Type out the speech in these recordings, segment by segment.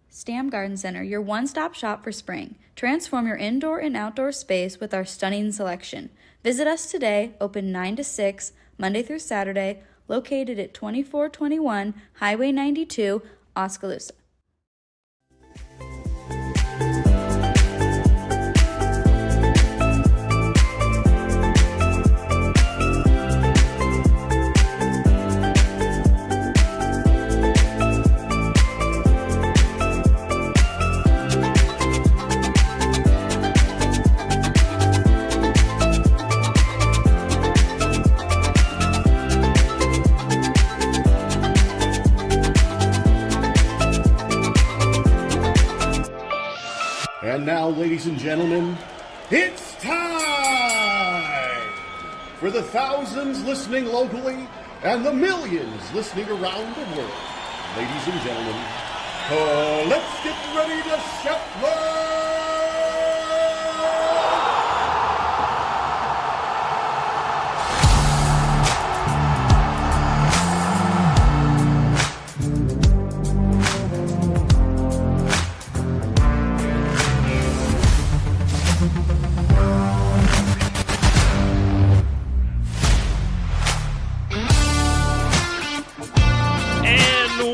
Stam Garden Center, your one-stop shop for spring. Transform your indoor and outdoor space with our stunning selection. Visit us today, open 9 to 6, Monday through Saturday, located at 2421 Highway 92, Oskaloosa. And now, ladies and gentlemen, it's time for the thousands listening locally and the millions listening around the world. Ladies and gentlemen, let's get ready to shuffle!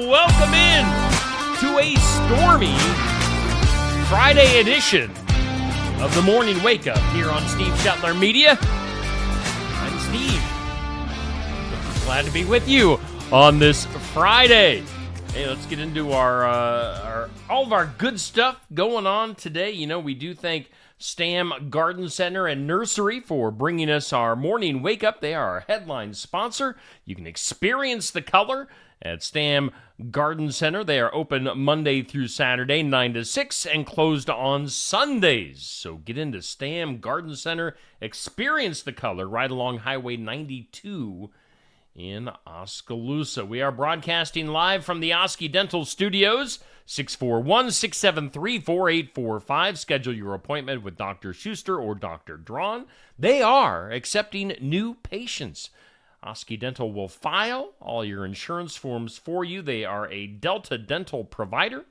Welcome in to a stormy Friday edition of the Morning Wake Up here on Steve Shetler Media. I'm Steve. Glad to be with you on this Friday. Hey, let's get into our all of our good stuff going on today. You know, we do thank Stam Garden Center and Nursery for bringing us our Morning Wake Up. They are our headline sponsor. You can experience the color at Stam Garden Center. They are open Monday through Saturday, 9 to 6, and closed on Sundays. So get into Stam Garden Center, experience the color right along Highway 92 in Oskaloosa. We are broadcasting live from the Oski Dental Studios, 641-673-4845. Schedule your appointment with Dr. Schuster or Dr. Drawn. They are accepting new patients. Oski Dental will file all your insurance forms for you. They are a Delta Dental provider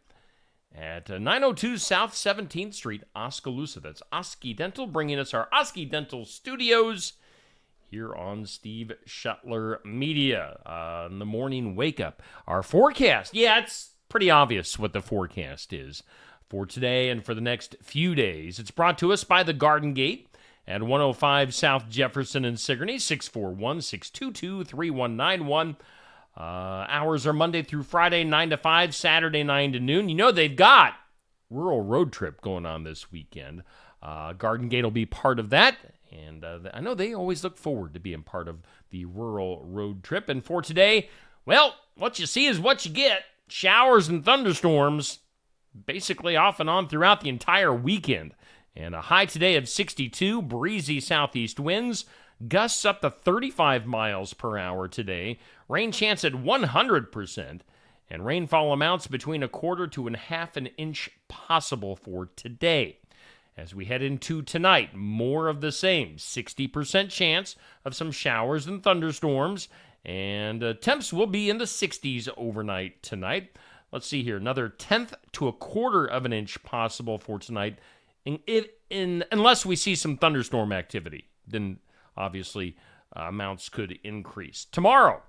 at 902 South 17th Street, Oskaloosa. That's Oski Dental, bringing us our Oski Dental Studios here on Steve Shetler Media. In the Morning Wake Up. Our forecast, it's pretty obvious what the forecast is for today and for the next few days. It's brought to us by the Garden Gate at 105 South Jefferson and Sigourney, 641-622-3191. Hours are Monday through Friday, 9 to 5, Saturday, 9 to noon. You know they've got rural road trip going on this weekend. Garden Gate will be part of that, and I know they always look forward to being part of the rural road trip. And for today, well, what you see is what you get. Showers and thunderstorms basically off and on throughout the entire weekend. And a high today of 62, breezy southeast winds, gusts up to 35 miles per hour today, rain chance at 100%, and rainfall amounts between 1/4 to 1/2 an inch possible for today. As we head into tonight, more of the same, 60% chance of some showers and thunderstorms, and temps will be in the 60s overnight tonight. Let's see here, another 1/10 to 1/4 of an inch possible for tonight. Unless we see some thunderstorm activity, then obviously amounts could increase. Tomorrow,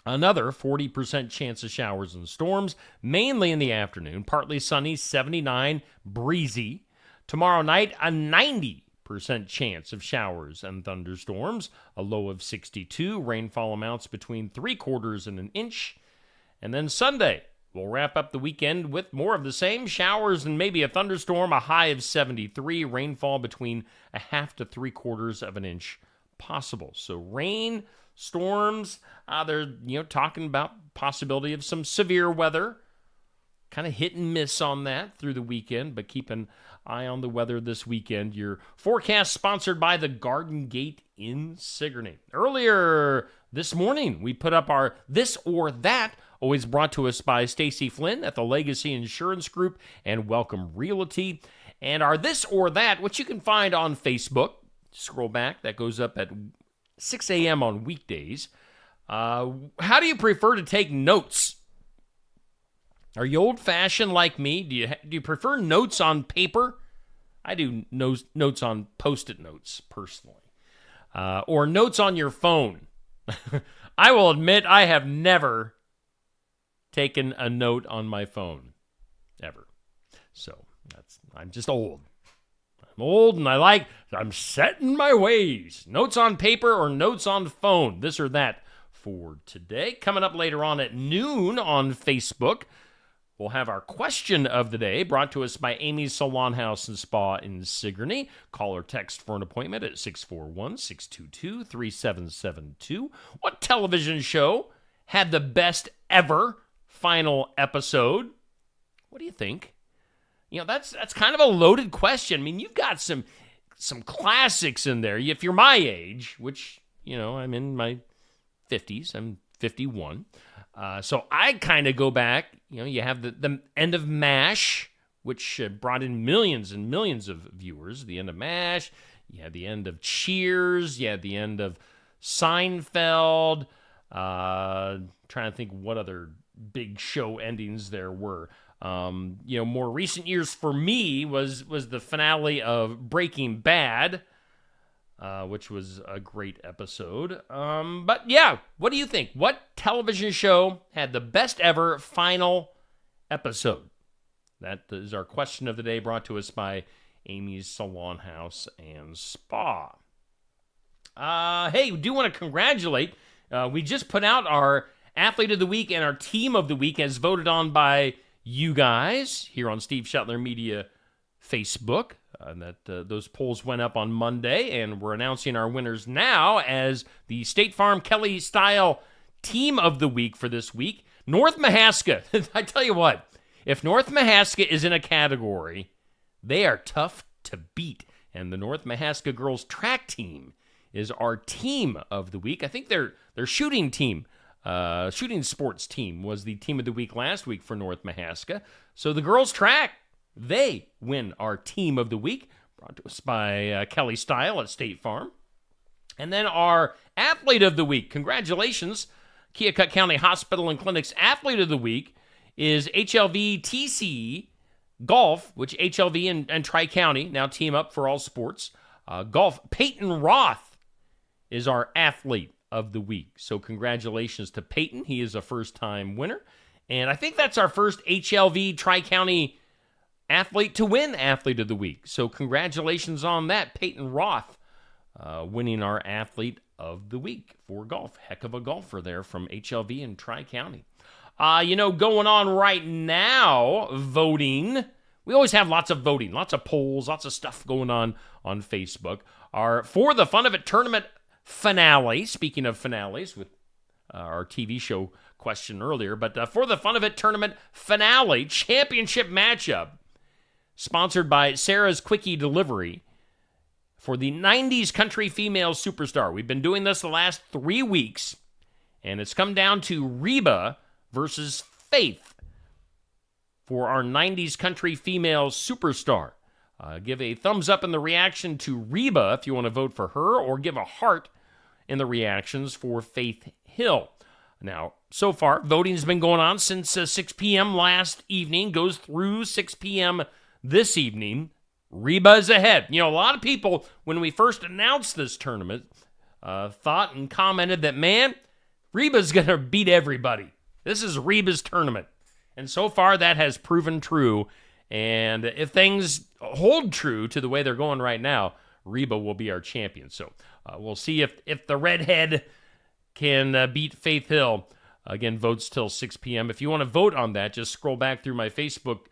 another 40% chance of showers and storms, mainly in the afternoon. Partly sunny, 79, breezy. Tomorrow night, a 90% chance of showers and thunderstorms, a low of 62. Rainfall amounts between 3/4 and an inch. And then Sunday, we'll wrap up the weekend with more of the same, showers and maybe a thunderstorm, a high of 73, rainfall between 1/2 to 3/4 of an inch possible. So rain, storms, they're talking about possibility of some severe weather, kind of hit and miss on that through the weekend, but keep an eye on the weather this weekend. Your forecast sponsored by the Garden Gate in Sigourney. Earlier this morning, we put up our This or That, always brought to us by Stacy Flynn at the Legacy Insurance Group and Welcome Realty. And our This or That, which you can find on Facebook. Scroll back, that goes up at 6 a.m. on weekdays. How do you prefer to take notes? Are you old-fashioned like me? Do you prefer notes on paper? I do notes on Post-it notes, personally. Or notes on your phone. I will admit I have never taken a note on my phone. Ever. So, I'm just old. I'm old and I'm set in my ways. Notes on paper or notes on phone. This or that for today. Coming up later on at noon on Facebook, we'll have our question of the day brought to us by Amy's Salon House and Spa in Sigourney. Call or text for an appointment at 641-622-3772. What television show had the best ever final episode? What do you think? That's kind of a loaded question. I mean, you've got some classics in there. If you're my age, which, I'm in my 50s. I'm 51. So I kind of go back. You have the end of MASH, which brought in millions and millions of viewers. The end of MASH. You had the end of Cheers. You had the end of Seinfeld. Trying to think what other big show endings there were. More recent years for me was the finale of Breaking Bad, which was a great episode. But yeah, what do you think? What television show had the best ever final episode? That is our question of the day, brought to us by Amy's Salon House and Spa. Hey, we do want to congratulate. We just put out our Athlete of the Week and our Team of the Week as voted on by you guys here on Steve Shetler Media Facebook. Those polls went up on Monday, and we're announcing our winners now as the State Farm Kelly Style Team of the Week for this week. North Mahaska. I tell you what, if North Mahaska is in a category, they are tough to beat. And the North Mahaska girls track team is our Team of the Week. I think their shooting team, shooting sports team, was the Team of the Week last week for North Mahaska. So the girls track, they win our Team of the Week, brought to us by Kelly Style at State Farm. And then our Athlete of the Week, congratulations, Keokuk County Hospital and Clinic's Athlete of the Week is HLV TC Golf, which HLV and Tri-County now team up for all sports. Golf, Peyton Roth is our Athlete of the Week. So congratulations to Peyton. He is a first-time winner. And I think that's our first HLV Tri-County athlete to win Athlete of the Week. So congratulations on that, Peyton Roth, winning our Athlete of the Week for golf. Heck of a golfer there from HLV and Tri-County. Going on right now, voting. We always have lots of voting, lots of polls, lots of stuff going on Facebook. Our For the Fun of It tournament finale, speaking of finales with our TV show question earlier, but For the Fun of It tournament finale championship matchup sponsored by Sarah's Quickie Delivery for the 90s country female superstar. We've been doing this the last 3 weeks, and it's come down to Reba versus Faith for our 90s country female superstar. Give a thumbs up in the reaction to Reba if you want to vote for her, or give a heart in the reactions for Faith Hill. Now, so far, voting's been going on since 6 p.m. last evening, goes through 6 p.m. this evening. Reba's ahead. A lot of people, when we first announced this tournament, thought and commented that, man, Reba's going to beat everybody. This is Reba's tournament. And so far, that has proven true. And if things hold true to the way they're going right now, Reba will be our champion. So we'll see if the redhead can beat Faith Hill. Again, votes till 6 p.m. If you want to vote on that, just scroll back through my Facebook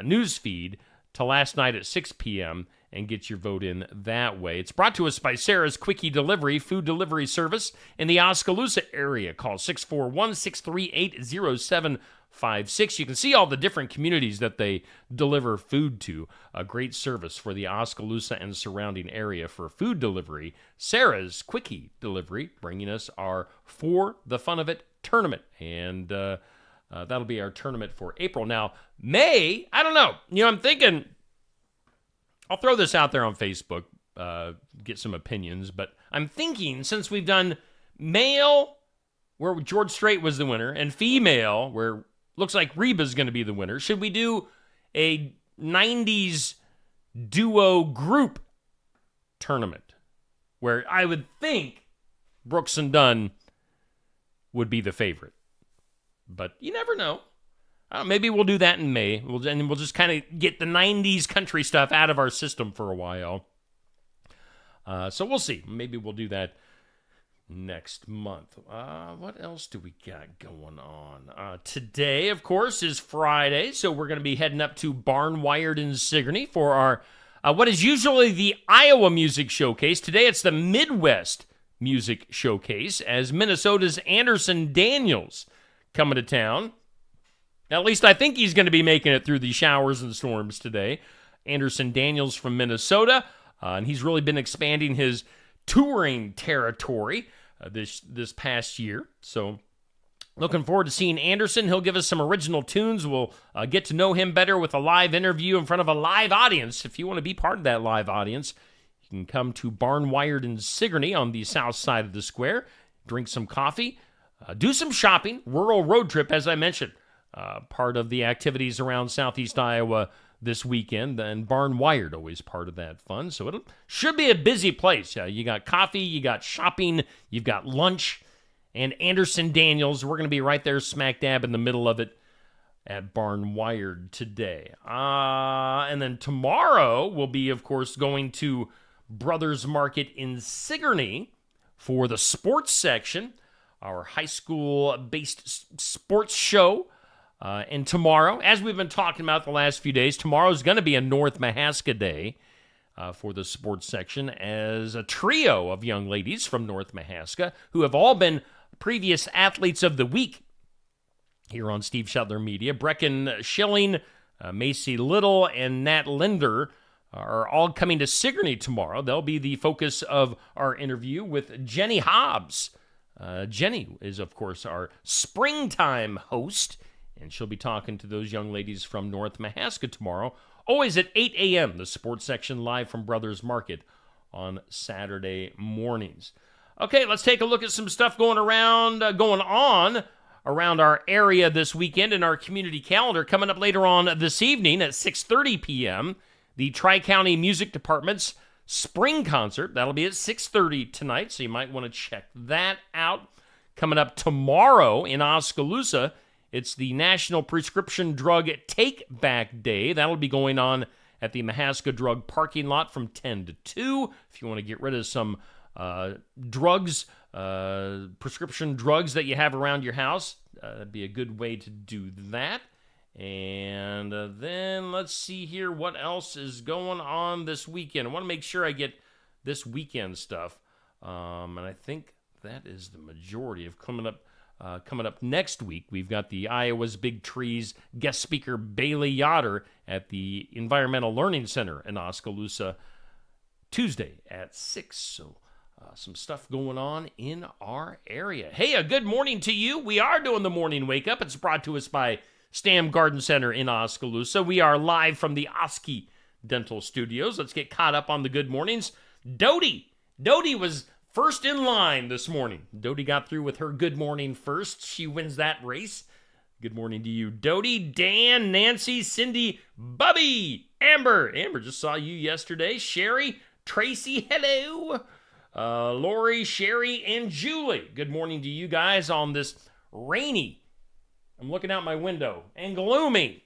news feed to last night at 6 p.m. and get your vote in that way. It's brought to us by Sarah's Quickie Delivery, food delivery service in the Oskaloosa area. Call 641-638-0756. You can see all the different communities that they deliver food to. A great service for the Oskaloosa and surrounding area for food delivery. Sarah's Quickie Delivery, bringing us our For the Fun of It tournament. And that'll be our tournament for April. Now, May, I don't know. I'm thinking, I'll throw this out there on Facebook, get some opinions, but I'm thinking since we've done male, where George Strait was the winner, and female, where Looks like Reba's going to be the winner. Should we do a 90s duo group tournament where I would think Brooks and Dunn would be the favorite? But you never know. Maybe we'll do that in May. We'll just kind of get the 90s country stuff out of our system for a while. So we'll see. Maybe we'll do that next month. What else do we got going on? Today, of course, is Friday, so we're going to be heading up to Barnwired in Sigourney for our what is usually the Iowa Music Showcase. Today, it's the Midwest Music Showcase as Minnesota's Anderson Daniels coming to town. At least I think he's going to be making it through the showers and storms today. Anderson Daniels from Minnesota, and he's really been expanding his touring territory this past year. So looking forward to seeing Anderson. He'll give us some original tunes. We'll get to know him better with a live interview in front of a live audience. If you want to be part of that live audience, you can come to Barnwired in Sigourney on the south side of the square, drink some coffee, do some shopping, rural road trip, as I mentioned. Part of the activities around Southeast Iowa this weekend, and Barnwired always part of that fun. So it should be a busy place. You got coffee, you got shopping, you've got lunch, and Anderson Daniels. We're going to be right there smack dab in the middle of it at Barnwired today. And then tomorrow we'll be, of course, going to Brothers Market in Sigourney for the sports section, our high school-based sports show. And tomorrow, as we've been talking about the last few days, tomorrow is going to be a North Mahaska Day for the sports section, as a trio of young ladies from North Mahaska, who have all been previous athletes of the week here on Steve Shetler Media. Brecken Schilling, Macy Little, and Nat Linder are all coming to Sigourney tomorrow. They'll be the focus of our interview with Jenny Hobbs. Jenny is, of course, our springtime host, and she'll be talking to those young ladies from North Mahaska tomorrow, always at 8 a.m., the sports section live from Brothers Market on Saturday mornings. Okay, let's take a look at some stuff going on around our area this weekend in our community calendar. Coming up later on this evening at 6:30 p.m., the Tri-County Music Department's spring concert. That'll be at 6:30 tonight, so you might want to check that out. Coming up tomorrow in Oskaloosa, it's the National Prescription Drug Take Back Day. That'll be going on at the Mahaska Drug parking lot from 10 to 2. If you want to get rid of some drugs, prescription drugs that you have around your house, that'd be a good way to do that. And then let's see here what else is going on this weekend. I want to make sure I get this weekend stuff. And I think that is the majority of coming up next week. We've got the Iowa's Big Trees guest speaker Bailey Yoder at the Environmental Learning Center in Oskaloosa Tuesday at 6. So some stuff going on in our area. Hey, a good morning to you. We are doing the morning wake up. It's brought to us by Stam Garden Center in Oskaloosa. We are live from the Oski Dental Studios. Let's get caught up on the good mornings. Dodie was first in line this morning. Dodie got through with her good morning first. She wins that race. Good morning to you, Dodie, Dan, Nancy, Cindy, Bubby, Amber. Amber just saw you yesterday. Sherry, Tracy, hello. Lori, Sherry, and Julie. Good morning to you guys on this rainy, I'm looking out my window, and gloomy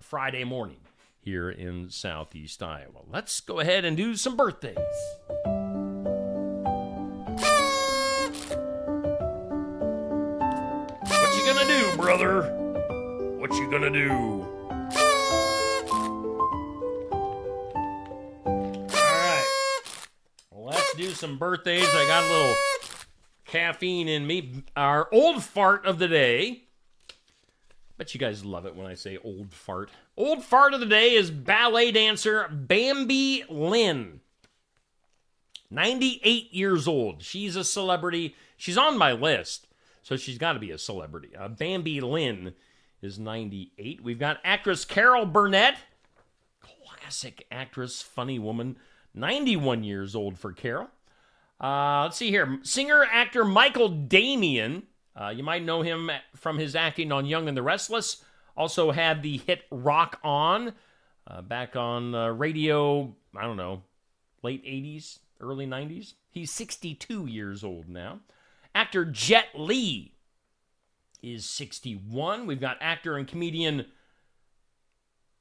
Friday morning here in Southeast Iowa. Let's go ahead and do some birthdays. What you gonna do, brother? What you gonna do? Do some birthdays. I got a little caffeine in me. Our old fart of the day. Bet you guys love it when I say old fart. Old fart of the day is ballet dancer Bambi Lynn. 98 years old. She's a celebrity. She's on my list, so she's got to be a celebrity. Bambi Lynn is 98. We've got actress Carol Burnett. Classic actress, funny woman. 91 years old for Carol. Let's see here. Singer-actor Michael Damian, You might know him from his acting on Young and the Restless. Also had the hit Rock On back on radio, I don't know, late 80s, early 90s. He's 62 years old now. Actor Jet Li is 61. We've got actor and comedian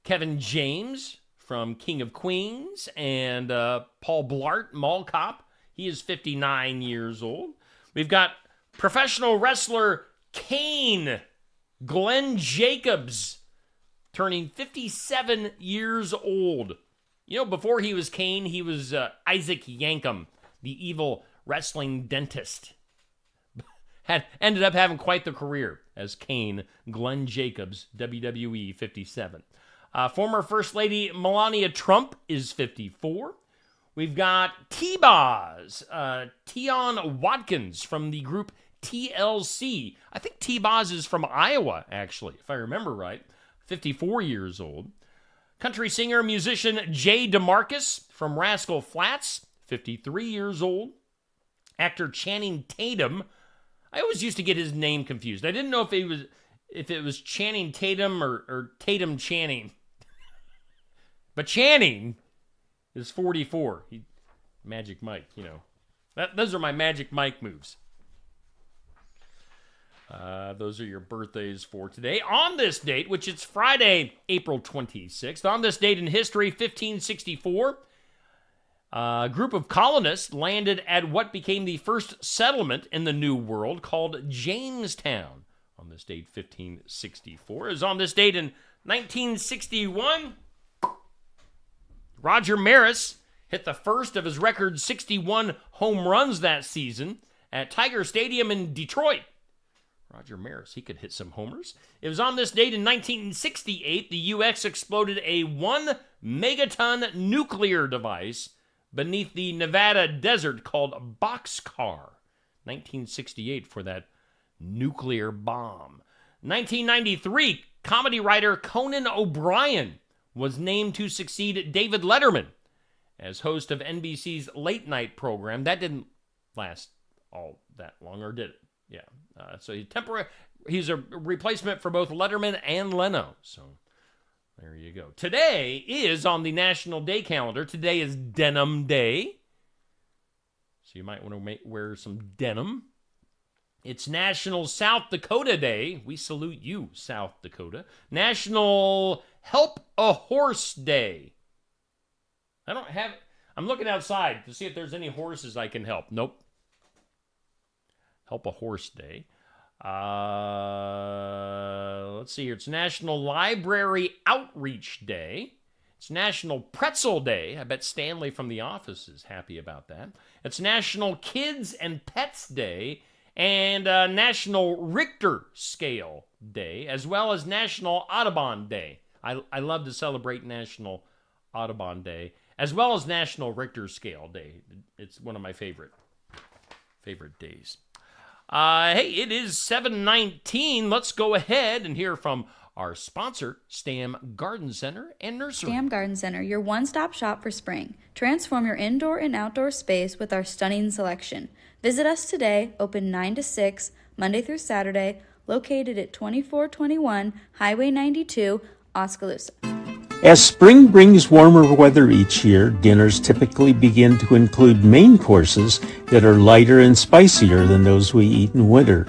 Kevin James from King of Queens and Paul Blart, Mall Cop. He is 59 years old. We've got professional wrestler Kane, Glenn Jacobs, turning 57 years old. You know, before he was Kane, he was Isaac Yankem, the evil wrestling dentist. Ended up having quite the career as Kane, Glenn Jacobs, WWE 57. Former First Lady Melania Trump is 54. We've got T-Boz, Tion Watkins from the group TLC. I think T-Boz is from Iowa, actually, if I remember right. 54 years old. Country singer, musician Jay DeMarcus from Rascal Flatts, 53 years old. Actor Channing Tatum. I always used to get his name confused. I didn't know if it was Channing Tatum or Tatum Channing. But Channing is 44. Magic Mike, you know. Those are my Magic Mike moves. Those are your birthdays for today. On this date, which it's Friday, April 26th, on this date in history, 1564, a group of colonists landed at what became the first settlement in the New World called Jamestown. On this date, 1564. Is on this date in 1961, Roger Maris hit the first of his record 61 home runs that season at Tiger Stadium in Detroit. Roger Maris, he could hit some homers. It was on this date in 1968 the U.S. exploded a 1 megaton nuclear device beneath the Nevada desert called Boxcar. 1968 for that nuclear bomb. 1993, comedy writer Conan O'Brien was named to succeed David Letterman as host of NBC's late night program. That didn't last all that long, or did it? Yeah. So he's a replacement for both Letterman and Leno. So there you go. Today is on the National Day calendar. Today is Denim Day. So you might want to wear some denim. It's National South Dakota Day. We salute you, South Dakota. National Help a Horse Day. I'm looking outside to see if there's any horses I can help. Nope. Help a Horse Day. Let's see here. It's National Library Outreach Day. It's National Pretzel Day. I bet Stanley from The Office is happy about that. It's National Kids and Pets Day and National Richter Scale Day, as well as National Audubon Day. I love to celebrate National Audubon Day, as well as National Richter Scale Day. It's one of my favorite days. Hey, it is 7:19. Let's go ahead and hear from our sponsor, Stam Garden Center and Nursery. Stam Garden Center, your one-stop shop for spring. Transform your indoor and outdoor space with our stunning selection. Visit us today, open 9 to 6, Monday through Saturday, located at 2421 Highway 92, Oskaloosa. As spring brings warmer weather each year, dinners typically begin to include main courses that are lighter and spicier than those we eat in winter.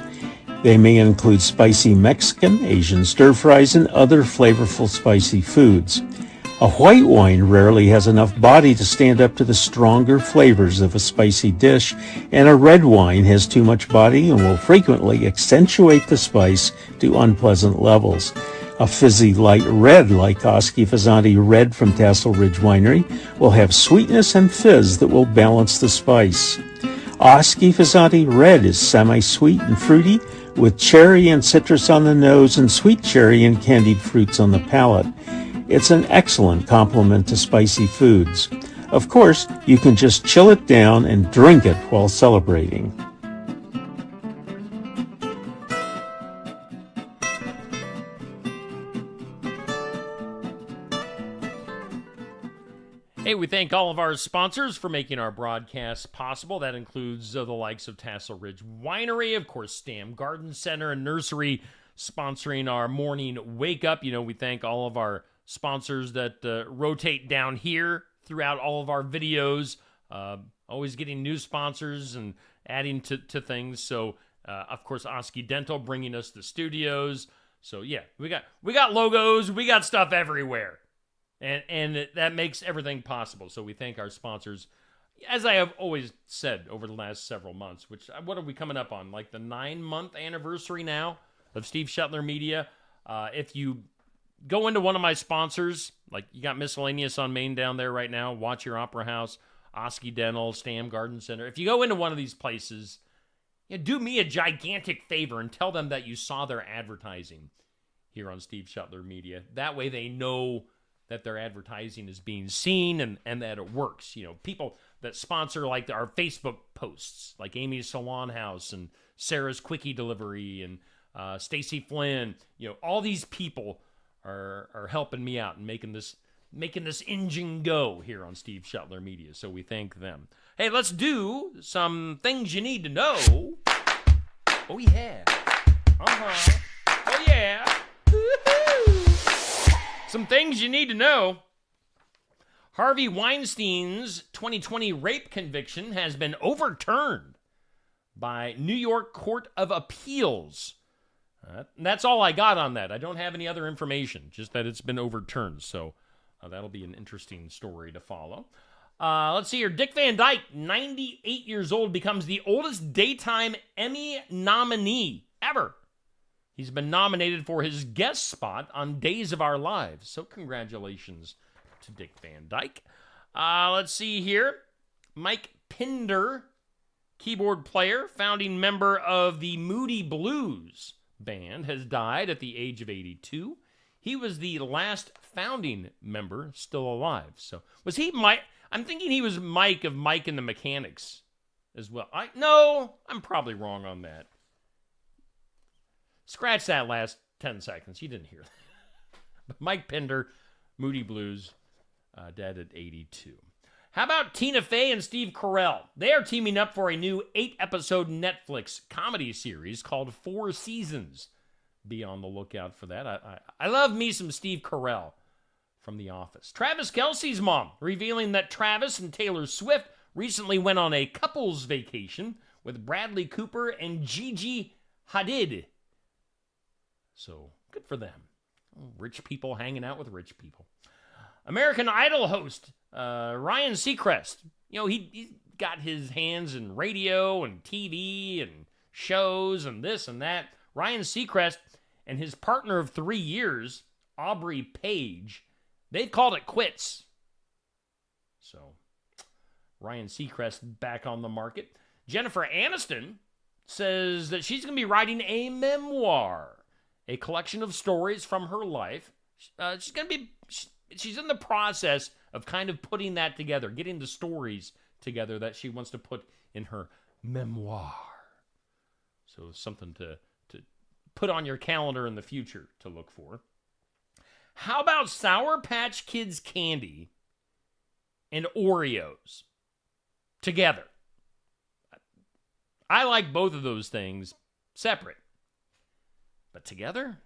They may include spicy Mexican, Asian stir-fries, and other flavorful spicy foods. A white wine rarely has enough body to stand up to the stronger flavors of a spicy dish, and a red wine has too much body and will frequently accentuate the spice to unpleasant levels. A fizzy light red like Oski Fasanti Red from Tassel Ridge Winery will have sweetness and fizz that will balance the spice. Oski Fasanti Red is semi-sweet and fruity with cherry and citrus on the nose and sweet cherry and candied fruits on the palate. It's an excellent complement to spicy foods. Of course, you can just chill it down and drink it while celebrating. Hey, we thank all of our sponsors for making our broadcast possible. That includes the likes of Tassel Ridge Winery, of course, Stam Garden Center and Nursery sponsoring our morning wake up. You know, we thank all of our sponsors that rotate down here throughout all of our videos, always getting new sponsors and adding to things. So, of course, Oski Dental bringing us the studios. So, yeah, we got logos, we got stuff everywhere. And that makes everything possible. So we thank our sponsors. As I have always said over the last several months, what are we coming up on? Like the 9-month anniversary now of Steve Shetler Media. If you go into one of my sponsors, like you got Miscellaneous on Main down there right now, Watch Your Opera House, Oski Dental, Stam Garden Center. If you go into one of these places, do me a gigantic favor and tell them that you saw their advertising here on Steve Shetler Media. That way they know that their advertising is being seen and that it works. You know, people that sponsor like our Facebook posts, like Amy's Salon House and Sarah's Quickie Delivery and Stacy Flynn. You know, all these people are helping me out and making this engine go here on Steve Shetler Media. So we thank them. Hey, let's do some things you need to know. Oh yeah. Oh yeah. Some things you need to know. Harvey Weinstein's 2020 rape conviction has been overturned by New York Court of Appeals. That's all I got on that. I don't have any other information, just that it's been overturned. So that'll be an interesting story to follow. Let's see here. Dick Van Dyke, 98 years old, becomes the oldest daytime Emmy nominee ever. He's been nominated for his guest spot on Days of Our Lives. So congratulations to Dick Van Dyke. Let's see here. Mike Pinder, keyboard player, founding member of the Moody Blues band, has died at the age of 82. He was the last founding member still alive. So was he Mike? I'm thinking he was Mike of Mike and the Mechanics as well. No, I'm probably wrong on that. Scratch that last 10 seconds. You didn't hear that. But Mike Pinder, Moody Blues, dead at 82. How about Tina Fey and Steve Carell? They are teaming up for a new 8-episode Netflix comedy series called 4 Seasons. Be on the lookout for that. I love me some Steve Carell from The Office. Travis Kelce's mom revealing that Travis and Taylor Swift recently went on a couples vacation with Bradley Cooper and Gigi Hadid. So, good for them. Rich people hanging out with rich people. American Idol host Ryan Seacrest. You know, he got his hands in radio and TV and shows and this and that. Ryan Seacrest and his partner of 3 years, Aubrey Page, they've called it quits. So, Ryan Seacrest back on the market. Jennifer Aniston says that she's going to be writing a memoir. A collection of stories from her life. She's in the process of kind of putting that together, getting the stories together that she wants to put in her memoir. So something to put on your calendar in the future to look for. How about Sour Patch Kids candy and Oreos together? I like both of those things separate. But together?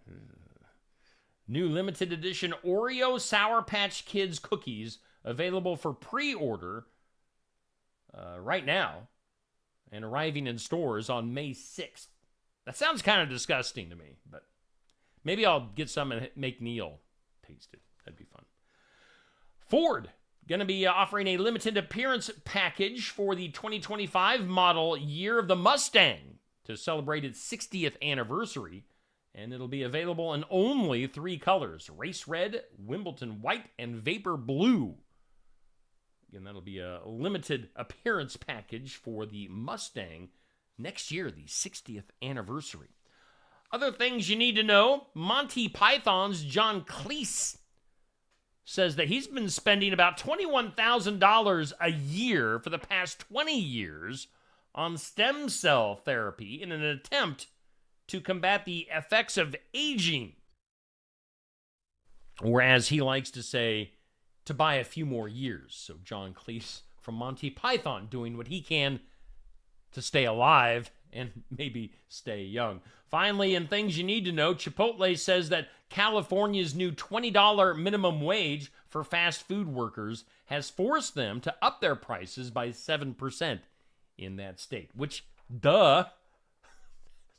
New limited edition Oreo Sour Patch Kids cookies available for pre-order right now and arriving in stores on May 6th. That sounds kind of disgusting to me, but maybe I'll get some and make Neil taste it. That'd be fun. Ford going to be offering a limited appearance package for the 2025 model year of the Mustang to celebrate its 60th anniversary. And it'll be available in only 3 colors: Race Red, Wimbledon White, and Vapor Blue. Again, that'll be a limited appearance package for the Mustang next year, the 60th anniversary. Other things you need to know: Monty Python's John Cleese says that he's been spending about $21,000 a year for the past 20 years on stem cell therapy in an attempt to combat the effects of aging. Or as he likes to say, to buy a few more years. So John Cleese from Monty Python doing what he can to stay alive and maybe stay young. Finally, in things you need to know, Chipotle says that California's new $20 minimum wage for fast food workers has forced them to up their prices by 7% in that state, which, duh,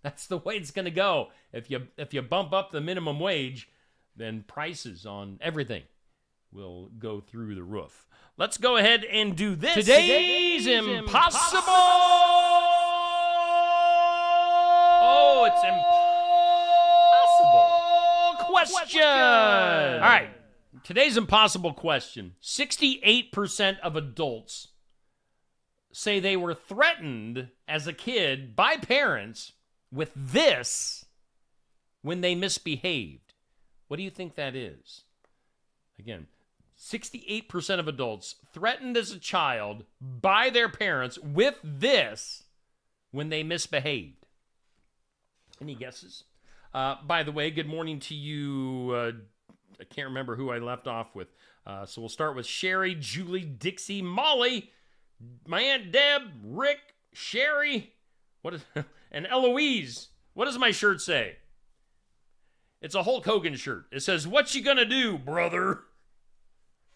that's the way it's going to go. If you bump up the minimum wage, then prices on everything will go through the roof. Let's go ahead and do this. Today's Impossible. Oh, it's impossible question. All right. Today's impossible question. 68% of adults say they were threatened as a kid by parents with this when they misbehaved. What do you think that is? Again, 68% of adults threatened as a child by their parents with this when they misbehaved. Any guesses? By the way, good morning to you. I can't remember who I left off with. So we'll start with Sherry, Julie, Dixie, Molly, my Aunt Deb, Rick, Sherry, and Eloise. What does my shirt say? It's a Hulk Hogan shirt. It says, "What you gonna do, brother?"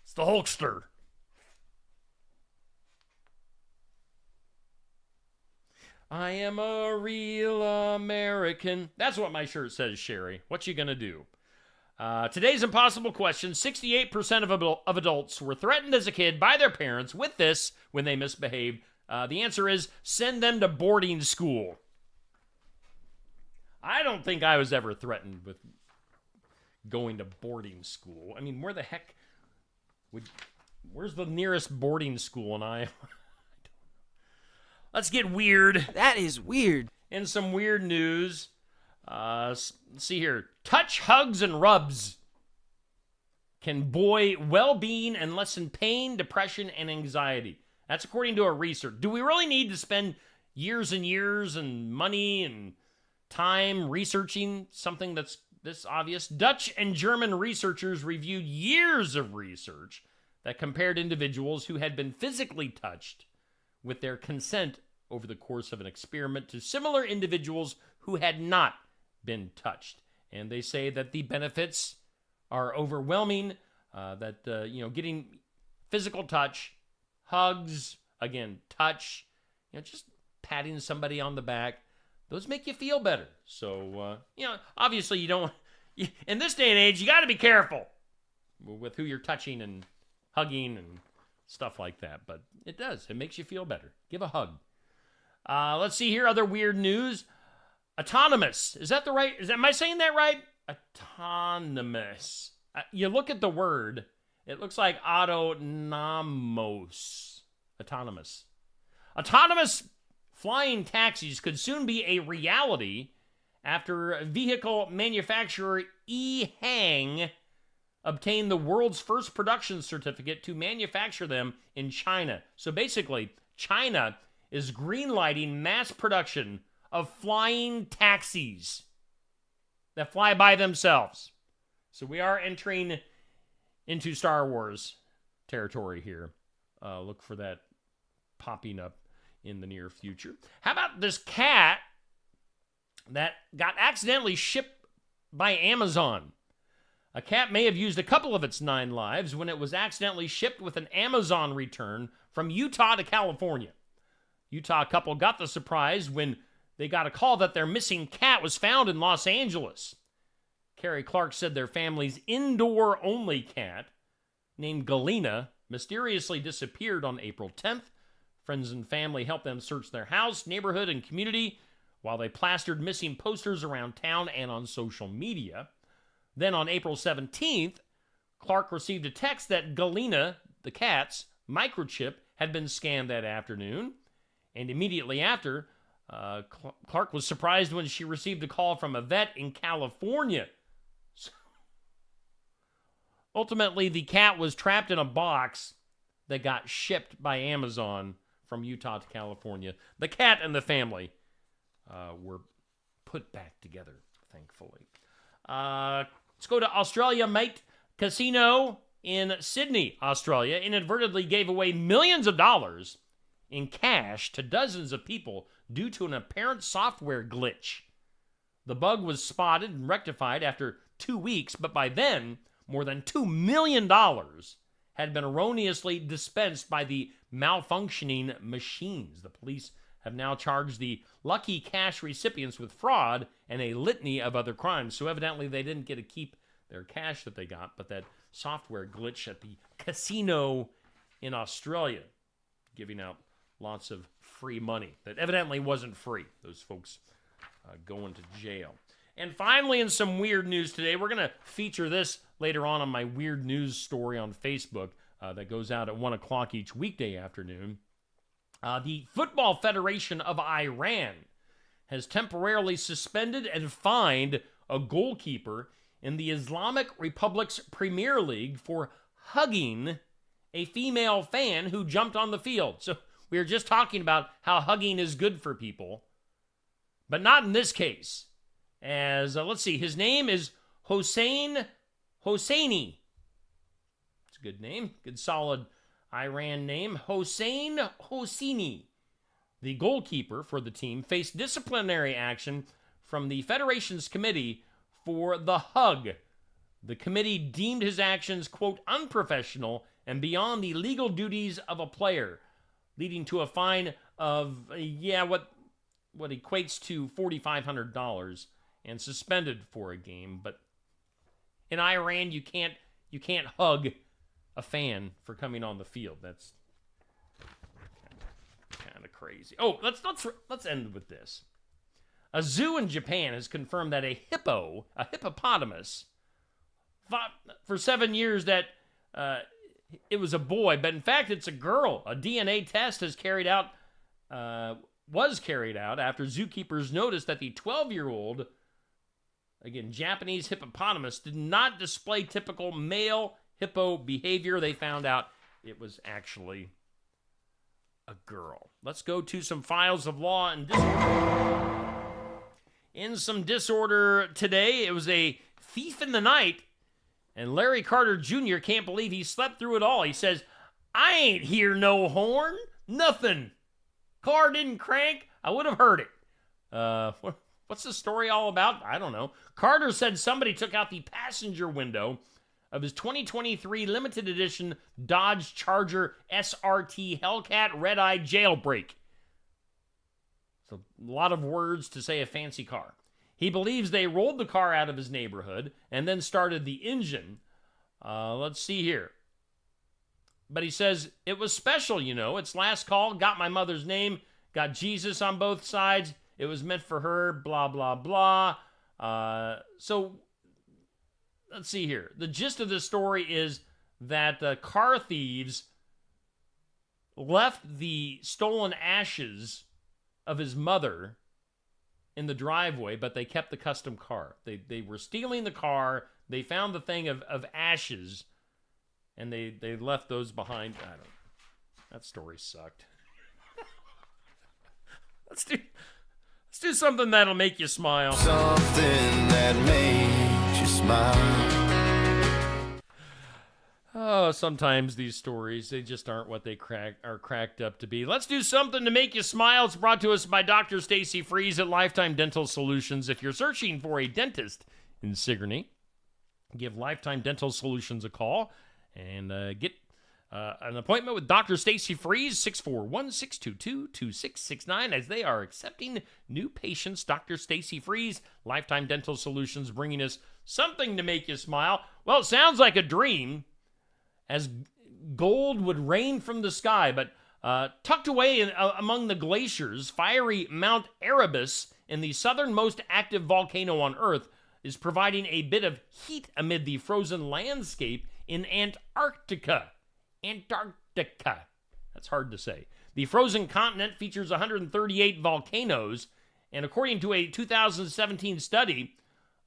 It's the Hulkster. I am a real American. That's what my shirt says, Sherry. What you gonna do? Today's impossible question. 68% of adults were threatened as a kid by their parents with this when they misbehaved. The answer is send them to boarding school. I don't think I was ever threatened with going to boarding school. I mean, where the heck where's the nearest boarding school in Iowa? Let's get weird. That is weird. In some weird news, let's see here. Touch, hugs, and rubs can buoy well-being and lessen pain, depression, and anxiety. That's according to a research. Do we really need to spend years and years and money and time researching something that's this obvious? Dutch and German researchers reviewed years of research that compared individuals who had been physically touched with their consent over the course of an experiment to similar individuals who had not been touched. And they say that the benefits are overwhelming, getting physical touch, hugs, again, touch, just patting somebody on the back, those make you feel better. So, obviously you don't, in this day and age, you got to be careful with who you're touching and hugging and stuff like that. But it does. It makes you feel better. Give a hug. Let's see here. Other weird news. Autonomous. Am I saying that right? Autonomous. You look at the word. It looks like autonomos. Autonomous. Autonomous flying taxis could soon be a reality after vehicle manufacturer EHang obtained the world's first production certificate to manufacture them in China. So basically, China is greenlighting mass production of flying taxis that fly by themselves. So we are entering into Star Wars territory here. Look for that popping up in the near future. How about this cat that got accidentally shipped by Amazon? A cat may have used a couple of its 9 lives when it was accidentally shipped with an Amazon return from Utah to California. Utah couple got the surprise when they got a call that their missing cat was found in Los Angeles. Carrie Clark said their family's indoor-only cat, named Galena, mysteriously disappeared on April 10th. Friends and family helped them search their house, neighborhood, and community while they plastered missing posters around town and on social media. Then on April 17th, Clark received a text that Galena, the cat's microchip, had been scanned that afternoon. And immediately after, Clark was surprised when she received a call from a vet in California. So, ultimately, the cat was trapped in a box that got shipped by Amazon from Utah to California. The cat and the family were put back together, thankfully. Let's go to Australia, mate. Casino in Sydney, Australia, inadvertently gave away millions of dollars in cash to dozens of people due to an apparent software glitch. The bug was spotted and rectified after 2 weeks, but by then, more than $2 million had been erroneously dispensed by the malfunctioning machines. The police have now charged the lucky cash recipients with fraud and a litany of other crimes. So evidently they didn't get to keep their cash that they got, but that software glitch at the casino in Australia, giving out lots of free money that evidently wasn't free. Those folks going to jail. And finally, in some weird news today, we're going to feature this later on my weird news story on Facebook that goes out at 1 o'clock each weekday afternoon. The Football Federation of Iran has temporarily suspended and fined a goalkeeper in the Islamic Republic's Premier League for hugging a female fan who jumped on the field. So we were just talking about how hugging is good for people, but not in this case. As, let's see, his name is Hossein Hosseini. It's a good name, good solid Iran name. Hossein Hosseini, the goalkeeper for the team, faced disciplinary action from the Federation's committee for the hug. The committee deemed his actions, quote, unprofessional and beyond the legal duties of a player, leading to a fine of, what equates to $4,500 and suspended for a game. But in Iran, you can't hug a fan for coming on the field. That's kind of crazy. Oh, let's end with this. A zoo in Japan has confirmed that a hippopotamus, fought for 7 years that it was a boy, but in fact it's a girl. A DNA test was carried out after zookeepers noticed that the 12-year-old, again, Japanese hippopotamus, did not display typical male hippo behavior. They found out it was actually a girl. Let's go to some files of law and disorder. In some disorder today, it was a thief in the night, and Larry Carter Jr. can't believe he slept through it all. He says, I ain't hear no horn, nothing. Car didn't crank, I would have heard it. What's the story all about? I don't know. Carter said somebody took out the passenger window of his 2023 limited edition Dodge Charger SRT Hellcat Red-Eye Jailbreak. So a lot of words to say a fancy car. He believes they rolled the car out of his neighborhood and then started the engine. Let's see here. But he says, it was special, It's last call, got my mother's name, got Jesus on both sides. It was meant for her, blah, blah, blah. So let's see here. The gist of the story is that car thieves left the stolen ashes of his mother in the driveway, but they kept the custom car. They were stealing the car. They found the thing of ashes, and they left those behind. That story sucked. Let's do something that'll make you smile. Something that makes you smile. Oh, sometimes these stories, they just aren't what they are cracked up to be. Let's do something to make you smile. It's brought to us by Dr. Stacy Freeze at Lifetime Dental Solutions. If you're searching for a dentist in Sigourney, give Lifetime Dental Solutions a call and get an appointment with Dr. Stacy Freeze, 641-622-2669, as they are accepting new patients. Dr. Stacy Freeze, Lifetime Dental Solutions, bringing us something to make you smile. Well, it sounds like a dream, as gold would rain from the sky, but tucked away among the glaciers, fiery Mount Erebus, in the southernmost active volcano on Earth, is providing a bit of heat amid the frozen landscape in Antarctica. Antarctica. That's hard to say. The frozen continent features 138 volcanoes, and according to a 2017 study,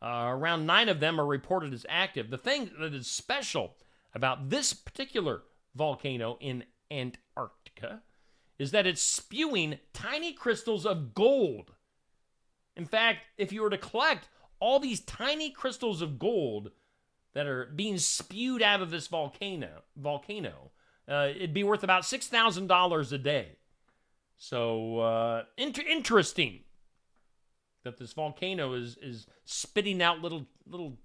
around 9 of them are reported as active. The thing that is special about this particular volcano in Antarctica is that it's spewing tiny crystals of gold. In fact, if you were to collect all these tiny crystals of gold, that are being spewed out of this volcano, it'd be worth about $6,000 a day. So interesting that this volcano is spitting out little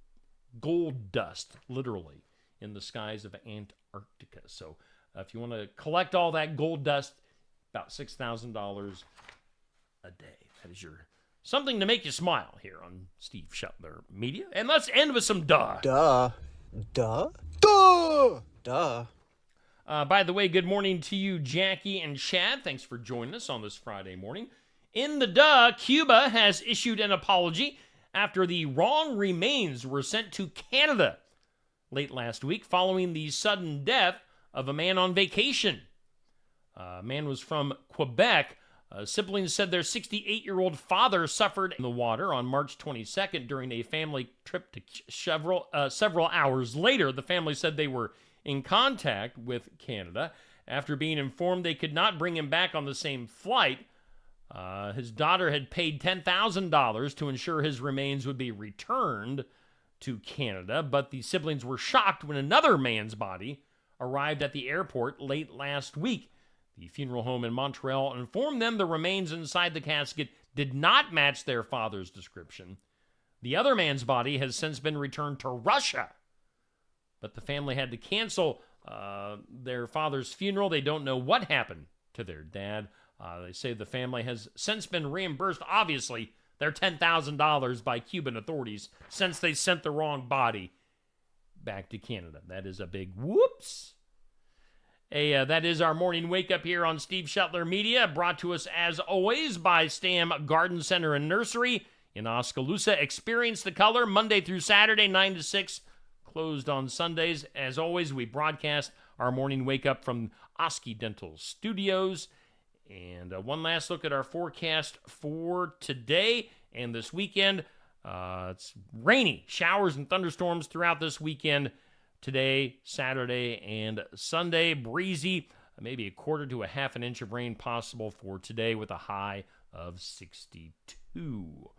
gold dust, literally, in the skies of Antarctica. So if you want to collect all that gold dust, about $6,000 a day. That is your something to make you smile here on Steve Shetler Media. And let's end with some duh. Duh. Duh? Duh! Duh. By the way, good morning to you, Jackie and Chad. Thanks for joining us on this Friday morning. In the duh, Cuba has issued an apology after the wrong remains were sent to Canada late last week following the sudden death of a man on vacation. A man was from Quebec. Siblings said their 68-year-old father suffered in the water on March 22nd during a family trip to several hours later. The family said they were in contact with Canada after being informed they could not bring him back on the same flight. His daughter had paid $10,000 to ensure his remains would be returned to Canada, but the siblings were shocked when another man's body arrived at the airport late last week. The funeral home in Montreal informed them the remains inside the casket did not match their father's description. The other man's body has since been returned to Russia, but the family had to cancel their father's funeral. They don't know what happened to their dad. They say the family has since been reimbursed, obviously, their $10,000 by Cuban authorities since they sent the wrong body back to Canada. That is a big whoops. That is our morning wake-up here on Steve Shetler Media, brought to us, as always, by Stam Garden Center and Nursery in Oskaloosa. Experience the color Monday through Saturday, 9 to 6, closed on Sundays. As always, we broadcast our morning wake-up from Oski Dental Studios. And one last look at our forecast for today and this weekend. It's rainy, showers and thunderstorms throughout this weekend. Today, Saturday, and Sunday. Breezy, maybe a quarter to a half an inch of rain possible for today with a high of 62.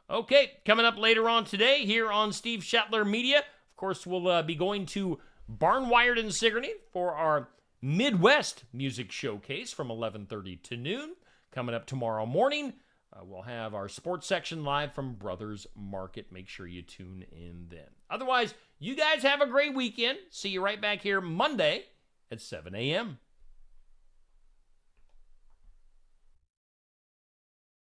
Okay, coming up later on today here on Steve Shetler Media. Of course, we'll be going to Barnwired in Sigourney for our Midwest Music Showcase from 11:30 to noon. Coming up tomorrow morning, we'll have our sports section live from Brothers Market. Make sure you tune in then. Otherwise, you guys have a great weekend. See you right back here Monday at 7 a.m.